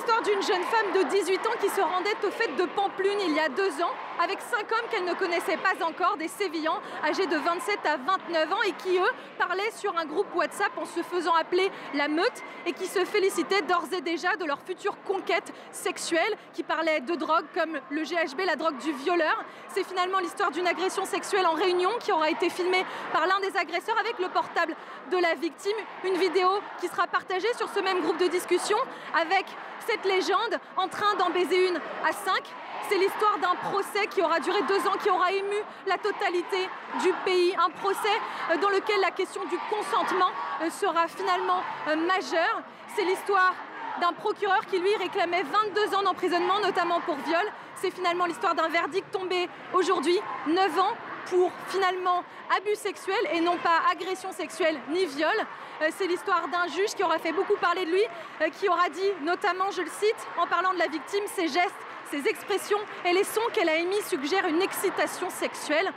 l'histoire d'une jeune femme de 18 ans qui se rendait aux fêtes de Pampelune il y a 2 ans avec 5 hommes qu'elle ne connaissait pas encore, des Sévillans âgés de 27 à 29 ans et qui, eux, parlaient sur un groupe WhatsApp en se faisant appeler la meute et qui se félicitaient d'ores et déjà de leur future conquête sexuelle, qui parlaient de drogue comme le GHB, la drogue du violeur. C'est finalement l'histoire d'une agression sexuelle en Réunion qui aura été filmée par l'un des agresseurs avec le portable de la victime. Une vidéo qui sera partagée sur ce même groupe de discussion avec cette légende en train d'en baiser une à 5. C'est l'histoire d'un procès qui aura duré 2 ans, qui aura ému la totalité du pays. Un procès dans lequel la question du consentement sera finalement majeure. C'est l'histoire d'un procureur qui, lui, réclamait 22 ans d'emprisonnement, notamment pour viol. C'est finalement l'histoire d'un verdict tombé aujourd'hui, 9 ans pour finalement abus sexuel et non pas agression sexuelle ni viol. C'est l'histoire d'un juge qui aura fait beaucoup parler de lui, qui aura dit notamment, je le cite, en parlant de la victime, ses gestes, ses expressions et les sons qu'elle a émis suggèrent une excitation sexuelle.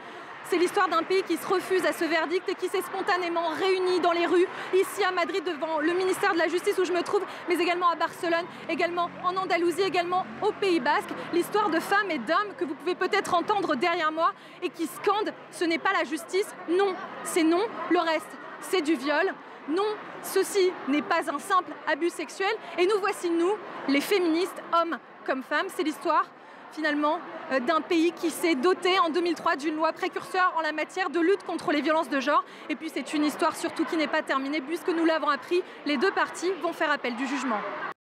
C'est l'histoire d'un pays qui se refuse à ce verdict et qui s'est spontanément réuni dans les rues, ici à Madrid devant le ministère de la Justice où je me trouve, mais également à Barcelone, également en Andalousie, également au Pays Basque. L'histoire de femmes et d'hommes que vous pouvez peut-être entendre derrière moi et qui scandent « ce n'est pas la justice, non, c'est non, le reste, c'est du viol ». Non, ceci n'est pas un simple abus sexuel. Et nous voici, nous, les féministes, hommes comme femmes. C'est l'histoire, finalement, d'un pays qui s'est doté en 2003 d'une loi précurseur en la matière de lutte contre les violences de genre. Et puis c'est une histoire surtout qui n'est pas terminée, puisque nous l'avons appris, les 2 parties vont faire appel du jugement.